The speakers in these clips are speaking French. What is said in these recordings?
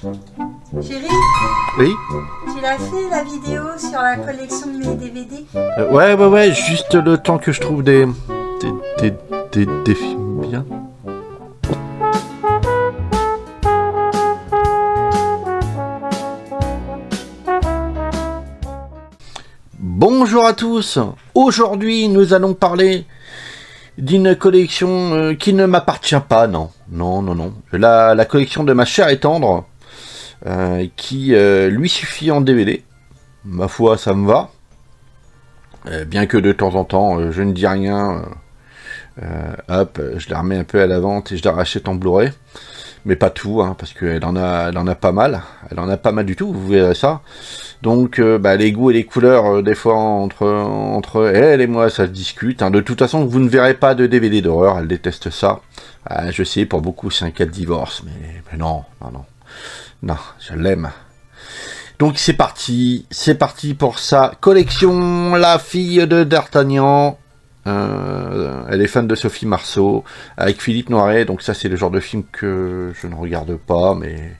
Chérie, Oui. tu l'as fait la vidéo sur la collection de mes DVD? Ouais, juste le temps que je trouve des films bien. Bonjour à tous. Aujourd'hui, nous allons parler d'une collection qui ne m'appartient pas, non. La collection de ma chère et tendre, qui lui suffit en DVD. Ma foi, ça me va. Bien que de temps en temps, je ne dis rien. Hop, je la remets un peu à la vente et je la rachète en Blu-ray. Mais pas tout, hein, parce qu'elle en a pas mal. Elle en a pas mal du tout, vous verrez ça. Donc, les goûts et les couleurs, des fois, entre elle et moi, ça se discute. Hein. De toute façon, vous ne verrez pas de DVD d'horreur, elle déteste ça. Je sais, pour beaucoup, c'est un cas de divorce, mais non, je l'aime. Donc, c'est parti pour sa collection, La fille de D'Artagnan. Elle est fan de Sophie Marceau, avec Philippe Noiret, donc ça, c'est le genre de film que je ne regarde pas, mais...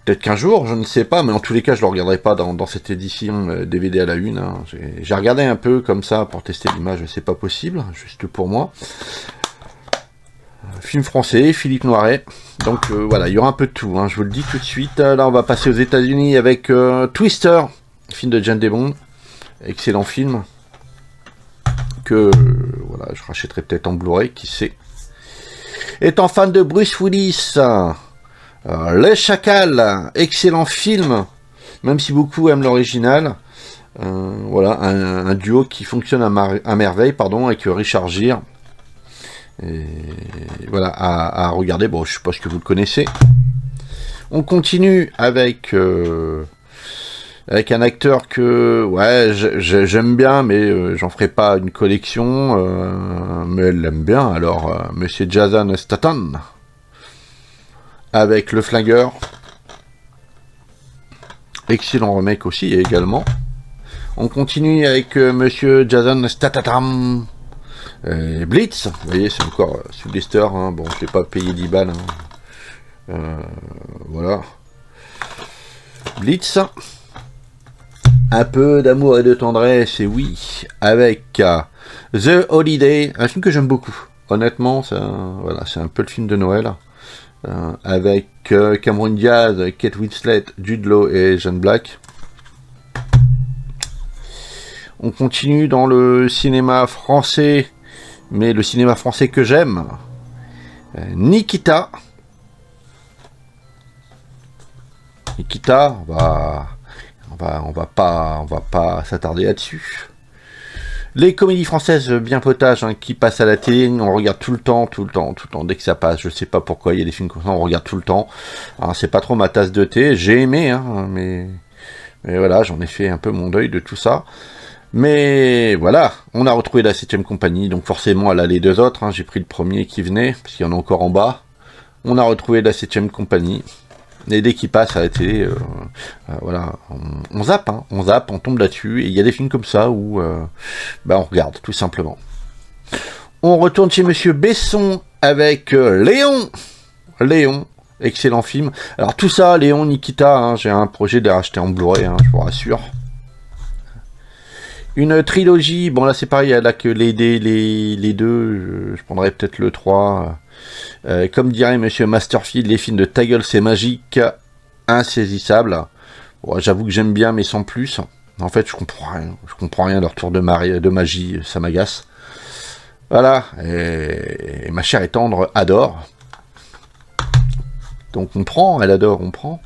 Peut-être qu'un jour, je ne sais pas, mais en tous les cas, je ne le regarderai pas dans cette édition DVD à la une. Hein. J'ai regardé un peu comme ça pour tester l'image, c'est pas possible, juste pour moi. Film français, Philippe Noiret. Donc voilà, il y aura un peu de tout, hein, je vous le dis tout de suite. Là, on va passer aux États-Unis avec Twister, film de Jane Debon. Excellent film. Que voilà, je rachèterai peut-être en Blu-ray, qui sait. Étant fan de Bruce Willis. Les Chacals, excellent film, même si beaucoup aiment l'original. Voilà, un duo qui fonctionne à merveille, avec Richard Gere. Et voilà, à regarder. Bon, je suppose que vous le connaissez. On continue avec un acteur que j'aime bien, mais j'en ferai pas une collection. Mais elle l'aime bien. Alors, Monsieur Jason Statham. Avec Le Flingueur. Excellent remake aussi, également. On continue avec Monsieur Jason Statham. Blitz. Vous voyez, c'est encore sous blister. Hein. Bon, je l'ai pas payé 10 balles. Hein. Voilà. Blitz. Un peu d'amour et de tendresse, et oui. Avec The Holiday. Un film que j'aime beaucoup. Honnêtement, c'est un peu le film de Noël. Avec Cameron Diaz, Kate Winslet, Jude Law et Jeanne Black. On continue dans le cinéma français, mais le cinéma français que j'aime. Nikita. Nikita, on va pas s'attarder là-dessus. Les comédies françaises bien potages qui passent à la télé, on regarde tout le temps, dès que ça passe. Je sais pas pourquoi, il y a des films comme ça, on regarde tout le temps. Alors, c'est pas trop ma tasse de thé, j'ai aimé, hein, mais voilà, j'en ai fait un peu mon deuil de tout ça. Mais voilà, on a retrouvé la 7ème compagnie, donc forcément elle a les deux autres, hein, j'ai pris le premier qui venait, parce qu'il y en a encore en bas. On a retrouvé la 7ème compagnie. Et dès qu'il passe à la télé, voilà, on zappe, on tombe là-dessus, et il y a des films comme ça où on regarde, tout simplement. On retourne chez Monsieur Besson avec Léon, excellent film. Alors tout ça, Léon, Nikita, hein, j'ai un projet de les racheter en Blu-ray, hein, je vous rassure. Une trilogie, bon là c'est pareil, elle a que les deux, je prendrais peut-être le 3. Comme dirait Monsieur Masterfield, les films de Ta gueule c'est magique, insaisissable. Bon, j'avoue que j'aime bien, mais sans plus. En fait, je comprends rien, leur tour de magie, ça m'agace. Voilà, et ma chère et tendre adore. Donc elle adore, on prend.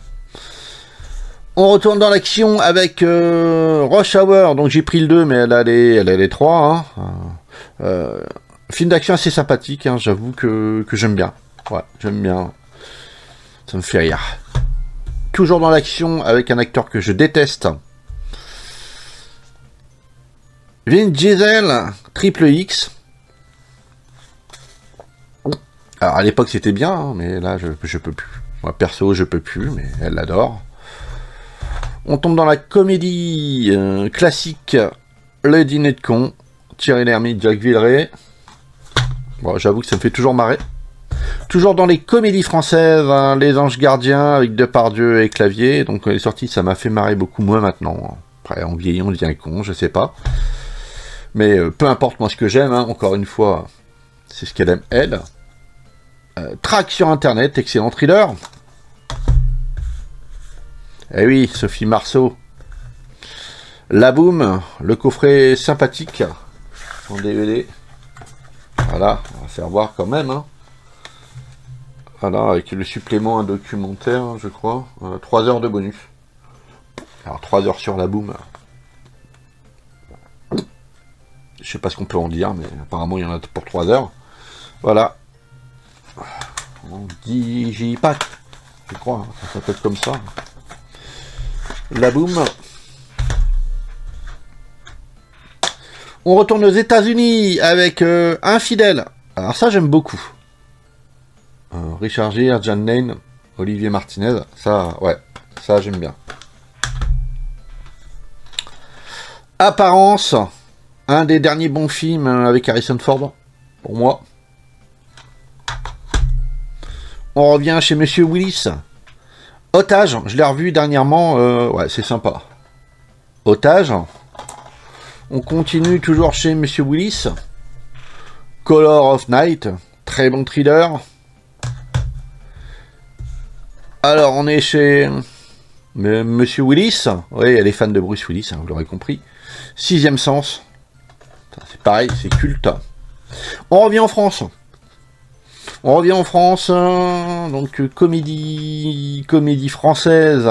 On retourne dans l'action avec Rush Hour, donc j'ai pris le 2, mais elle a les 3. Hein. Film d'action assez sympathique, hein, j'avoue que j'aime bien. Ouais, j'aime bien. Ça me fait rire. Toujours dans l'action avec un acteur que je déteste. Vin Diesel, Triple X. Alors à l'époque c'était bien, hein, mais là je peux plus. Moi perso je peux plus, mais elle l'adore. On tombe dans la comédie classique Le Dîner de Con, Thierry Lhermitte, Jacques Villeray. Bon, j'avoue que ça me fait toujours marrer. Toujours dans les comédies françaises, hein, Les Anges Gardiens avec Depardieu et Clavier. Donc, elle est sortie, ça m'a fait marrer beaucoup moins maintenant. Après, en vieillant, on devient con, je sais pas. Mais peu importe, moi, ce que j'aime, hein, encore une fois, c'est ce qu'elle aime, elle. Traque sur Internet, excellent thriller. Eh oui, Sophie Marceau. La Boum, le coffret sympathique en DVD. Voilà, on va faire voir quand même. Hein. Voilà, avec le supplément, un documentaire, je crois. 3 heures de bonus. Alors, 3 heures sur La Boum. Je sais pas ce qu'on peut en dire, mais apparemment, il y en a pour 3 heures. Voilà. On Digipack, je crois. Ça s'appelle comme ça. La Boum. On retourne aux États-Unis avec Infidèle. Alors ça, j'aime beaucoup. Richard Gere, John Lane, Olivier Martinez. Ça, ouais, ça, j'aime bien. Apparence. Un des derniers bons films avec Harrison Ford, pour moi. On revient chez Monsieur Willis. Otage, je l'ai revu dernièrement. Ouais, c'est sympa. Otage. On continue toujours chez Monsieur Willis. Color of Night, très bon thriller. Alors, on est chez Monsieur Willis. Oui, elle est fan de Bruce Willis, hein, vous l'aurez compris. Sixième Sens. C'est pareil, c'est culte. On revient en France. On revient en France. Donc, comédie française.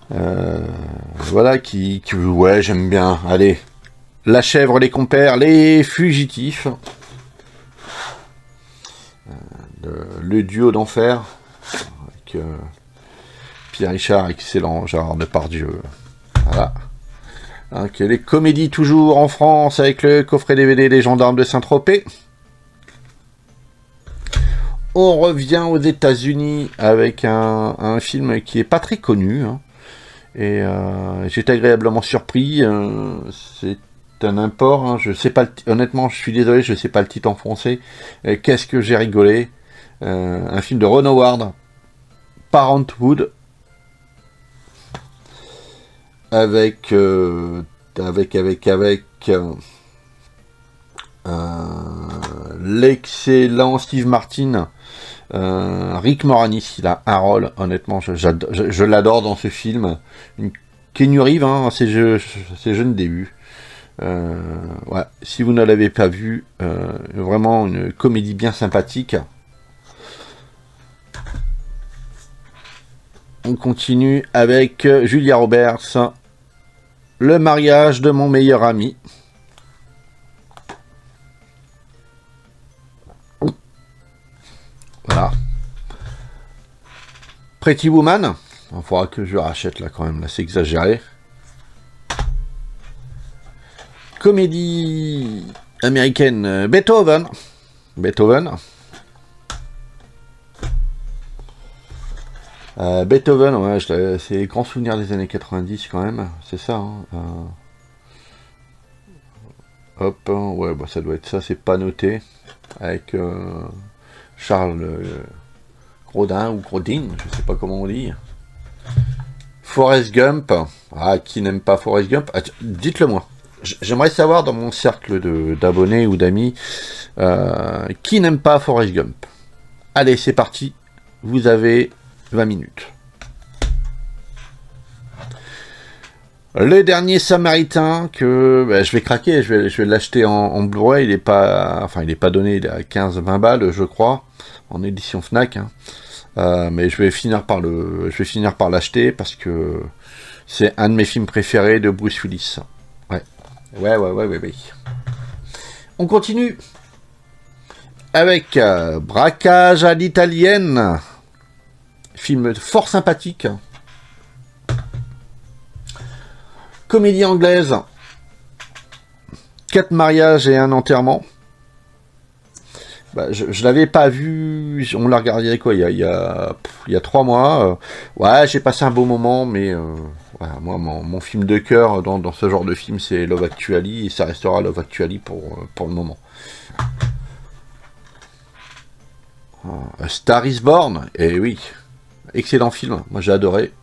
Voilà, ouais, j'aime bien. Allez, La Chèvre, Les Compères, Les Fugitifs. Le duo d'enfer. Avec Pierre Richard, excellent, Gérard Depardieu. Voilà. Donc, les comédies toujours en France avec le coffret DVD des Gendarmes de Saint-Tropez. On revient aux États-Unis avec un film qui est pas très connu. Hein. Et j'étais agréablement surpris. C'est un import. Hein. Je sais pas. Honnêtement, je suis désolé, je sais pas le titre en français. Qu'est-ce que j'ai rigolé. Un film de Ron Howard, Parenthood, avec l'excellent Steve Martin, Rick Moranis. Il a un rôle, honnêtement, je l'adore dans ce film. Keanu Reeves, hein, ses jeunes débuts. Ouais, si vous ne l'avez pas vu, vraiment une comédie bien sympathique. On continue avec Julia Roberts, Le mariage de mon meilleur ami. Voilà. Pretty Woman. Il faudra que je rachète là quand même, là c'est exagéré. Comédie américaine, Beethoven. Beethoven, ouais, c'est les grands souvenirs des années 90 quand même, c'est ça. Hein, hop, ouais, bah ça doit être ça, c'est pas noté. Avec Charles Grodin ou Grodin, je sais pas comment on dit. Forrest Gump. Ah, qui n'aime pas Forrest Gump? Dites-le moi. J'aimerais savoir dans mon cercle d'abonnés ou d'amis qui n'aime pas Forrest Gump. Allez, c'est parti. Vous avez 20 minutes. Le dernier Samaritain que je vais craquer, je vais l'acheter en Blu-ray. Il est pas donné, il est à 15-20 balles, je crois, en édition Fnac. Hein. Mais je vais finir par l'acheter parce que c'est un de mes films préférés de Bruce Willis. Ouais. On continue avec Braquage à l'italienne. Film fort sympathique. Comédie anglaise. 4 mariages et un enterrement. Je l'avais pas vu. On l'a regardé quoi, il y a 3 mois. Ouais, j'ai passé un beau moment, mais voilà, moi, mon film de cœur dans ce genre de film, c'est Love Actually, et ça restera Love Actually pour le moment. A Star is Born, et oui, excellent film, moi j'ai adoré.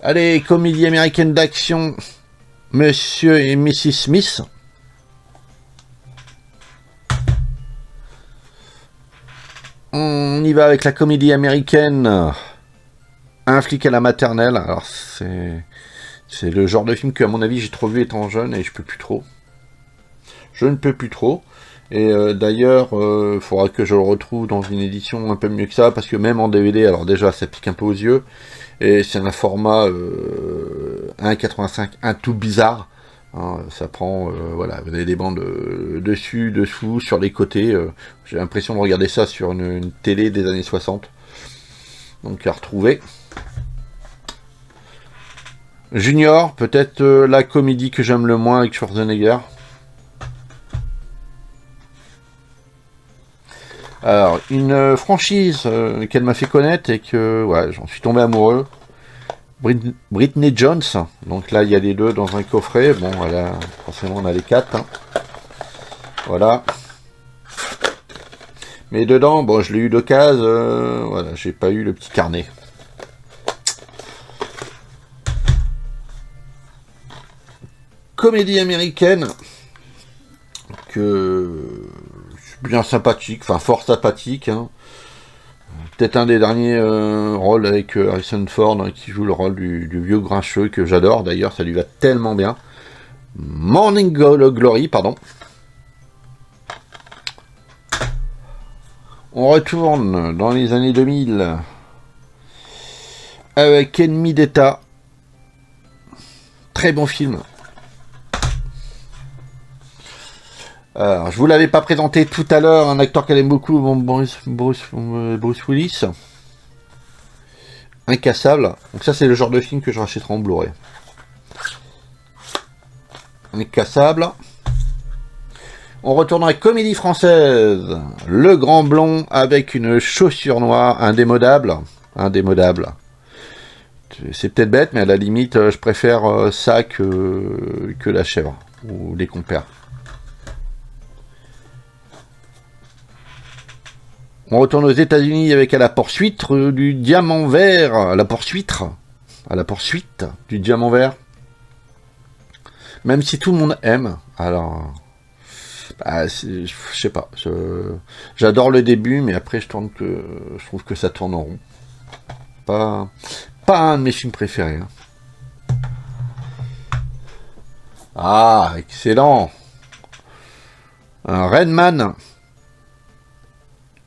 Allez, comédie américaine d'action, Monsieur et Mrs. Smith. On y va avec la comédie américaine, Un flic à la maternelle. Alors c'est le genre de film que à mon avis j'ai trop vu étant jeune et je peux plus trop. Je ne peux plus trop. Et d'ailleurs, il faudra que je le retrouve dans une édition un peu mieux que ça, parce que même en DVD, alors déjà ça pique un peu aux yeux, et c'est un format 1,85, un tout bizarre. Hein, ça prend, voilà, vous avez des bandes dessus, dessous, sur les côtés. J'ai l'impression de regarder ça sur une télé des années 60. Donc à retrouver. Junior, peut-être la comédie que j'aime le moins avec Schwarzenegger. Alors, une franchise qu'elle m'a fait connaître et que ouais, j'en suis tombé amoureux. Britney Jones. Donc là, il y a les deux dans un coffret. Bon, voilà, forcément, on a les quatre. Hein. Voilà. Mais dedans, bon, je l'ai eu d'occasion. Voilà, j'ai pas eu le petit carnet. Comédie américaine que bien sympathique, enfin fort sympathique. Hein. Peut-être un des derniers rôles avec Harrison Ford hein, qui joue le rôle du vieux grincheux que j'adore. D'ailleurs, ça lui va tellement bien. Morning Glory, pardon. On retourne dans les années 2000 avec Ennemi d'État. Très bon film. Alors, je vous l'avais pas présenté tout à l'heure, un acteur qu'elle aime beaucoup, Bruce Willis. Incassable. Donc ça, c'est le genre de film que je rachèterai en Blu-ray. Incassable. On retourne à la comédie française. Le Grand Blond avec une chaussure noire, indémodable. Indémodable. C'est peut-être bête, mais à la limite, je préfère ça que la chèvre ou les compères. On retourne aux États-Unis avec à la poursuite du diamant vert. À la poursuite du diamant vert. Même si tout le monde aime. Alors, bah, je sais pas. J'adore le début, mais après je trouve que ça tourne en rond. Pas un de mes films préférés. Hein. Ah, excellent. Un Rain Man.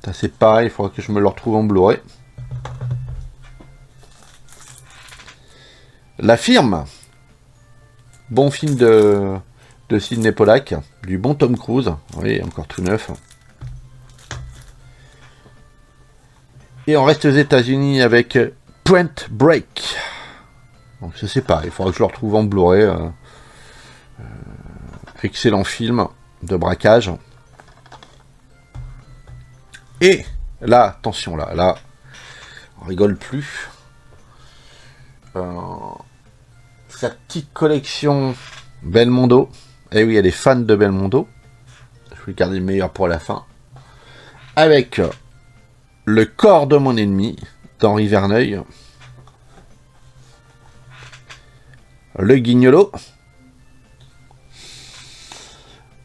Ça c'est pareil, il faudra que je me le retrouve en Blu-ray. La Firme. Bon film de Sidney Pollack, du bon Tom Cruise. Oui, encore tout neuf. Et on reste aux États-Unis avec Point Break. Donc ça c'est pareil, il faudra que je le retrouve en Blu-ray. Excellent film de braquage. Et là, attention, là, on rigole plus. Sa petite collection Belmondo. Eh oui, elle est fan de Belmondo. Je vais garder le meilleur pour la fin. Avec Le corps de mon ennemi d'Henri Verneuil. Le Guignolo.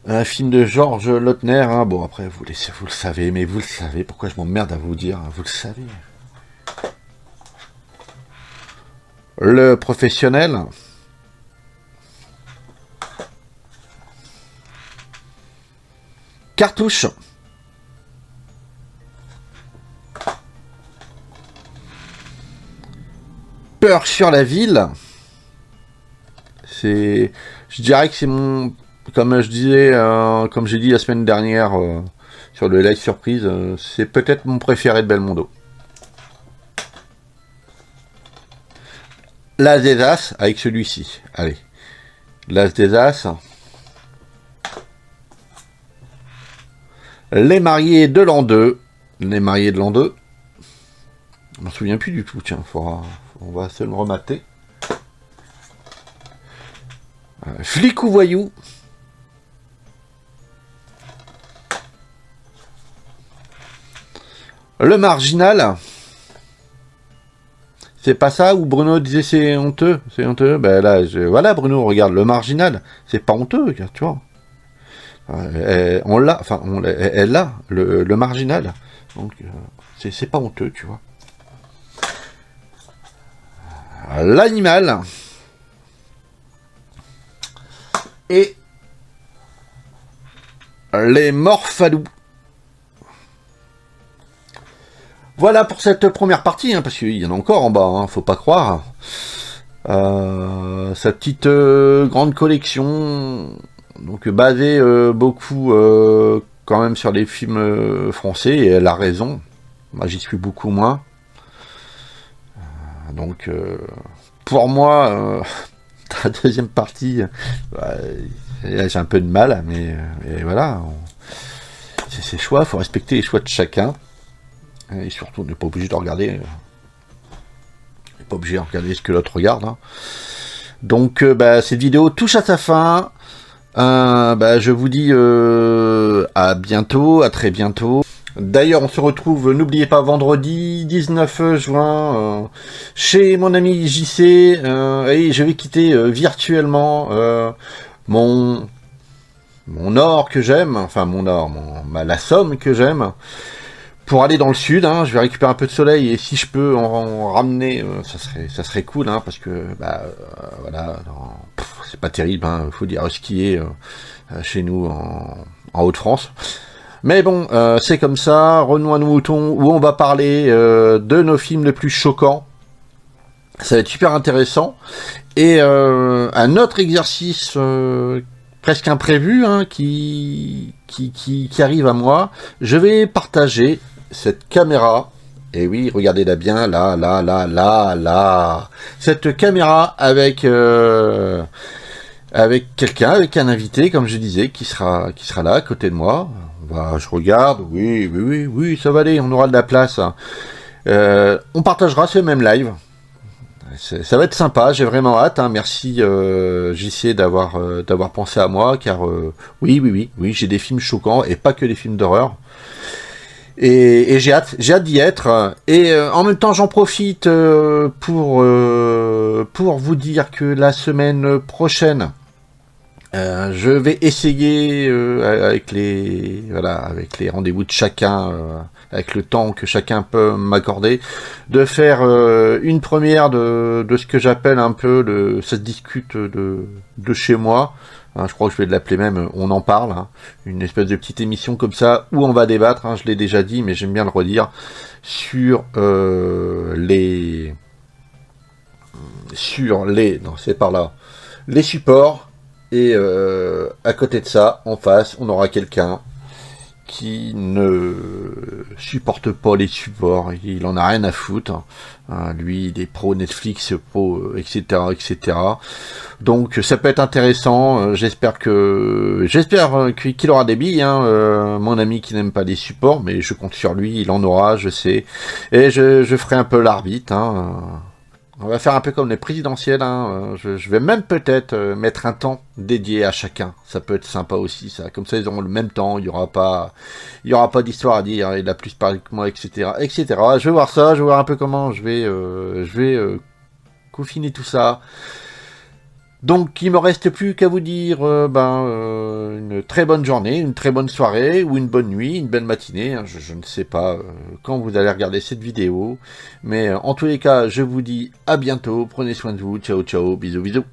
Un film de Georges Lautner, hein. Bon après vous le savez, mais vous le savez, pourquoi je m'emmerde à vous dire, hein, vous le savez. Le Professionnel. Cartouche. Peur sur la ville. Je dirais que c'est mon... Comme je disais, comme j'ai dit la semaine dernière sur le live surprise, c'est peut-être mon préféré de Belmondo. L'As des As avec celui-ci. Allez. L'As des As. Les mariés de l'an 2. Les mariés de l'an 2. Je m'en souviens plus du tout, tiens, on va se le remater. Flic ou voyou. Le Marginal. C'est pas ça où Bruno disait c'est honteux, c'est honteux. Ben là, voilà Bruno, regarde, Le Marginal, c'est pas honteux, tu vois. On l'a, enfin, elle l'a, le Marginal. Donc, c'est pas honteux, tu vois. L'Animal. Et les Morphalous. Voilà pour cette première partie, hein, parce qu'il y en a encore en bas, hein, faut pas croire. Sa petite grande collection, donc basée beaucoup quand même sur les films français, et elle a raison. Moi j'y suis beaucoup moins. Donc pour moi, la deuxième partie, j'ai un peu de mal, mais voilà, c'est ses choix, faut respecter les choix de chacun. Et surtout, on n'est pas obligé de regarder. On n'est pas obligé de regarder ce que l'autre regarde. Hein. Donc, cette vidéo touche à sa fin. Je vous dis à bientôt, à très bientôt. D'ailleurs, on se retrouve, n'oubliez pas, vendredi 19 juin, chez mon ami JC. Et je vais quitter virtuellement mon or que j'aime, enfin mon or, la somme que j'aime. Pour aller dans le sud, hein, je vais récupérer un peu de soleil et si je peux en ramener, ça serait cool, hein, parce que voilà, c'est pas terrible, hein, faut dire skier chez nous en Hauts-de-France. Mais bon, c'est comme ça, revenons à nos moutons où on va parler de nos films les plus choquants. Ça va être super intéressant. Et un autre exercice presque imprévu hein, qui arrive à moi, je vais partager cette caméra, et oui, regardez-la bien, là, cette caméra avec quelqu'un, avec un invité, comme je disais, qui sera là, à côté de moi. Je regarde, oui, ça va aller, on aura de la place. On partagera ce même live. Ça va être sympa, j'ai vraiment hâte, hein. Merci JC d'avoir pensé à moi, car oui, j'ai des films choquants, et pas que des films d'horreur. Et j'ai hâte d'y être. Et en même temps, j'en profite pour vous dire que la semaine prochaine, je vais essayer avec les rendez-vous de chacun, avec le temps que chacun peut m'accorder, de faire une première de ce que j'appelle un peu ça se discute de chez moi. Hein, je crois que je vais l'appeler même On en parle, hein, une espèce de petite émission comme ça où on va débattre, hein, je l'ai déjà dit mais j'aime bien le redire, sur les supports, et à côté de ça, en face, on aura quelqu'un qui ne supporte pas les supports, il en a rien à foutre, hein, lui il est pro Netflix, pro etc. Donc ça peut être intéressant, j'espère qu'il aura des billes, hein, mon ami qui n'aime pas les supports, mais je compte sur lui, il en aura, je sais, et je ferai un peu l'arbitre, hein. On va faire un peu comme les présidentielles, hein. Je vais même peut-être mettre un temps dédié à chacun. Ça peut être sympa aussi, ça. Comme ça, ils auront le même temps. Il y aura pas d'histoire à dire. Il a plus parlé que moi, etc., etc. Je vais voir ça. Je vais voir un peu comment je vais confiner tout ça. Donc, il me reste plus qu'à vous dire une très bonne journée, une très bonne soirée, ou une bonne nuit, une belle matinée. Hein, je ne sais pas quand vous allez regarder cette vidéo. Mais en tous les cas, je vous dis à bientôt. Prenez soin de vous. Ciao, ciao. Bisous, bisous.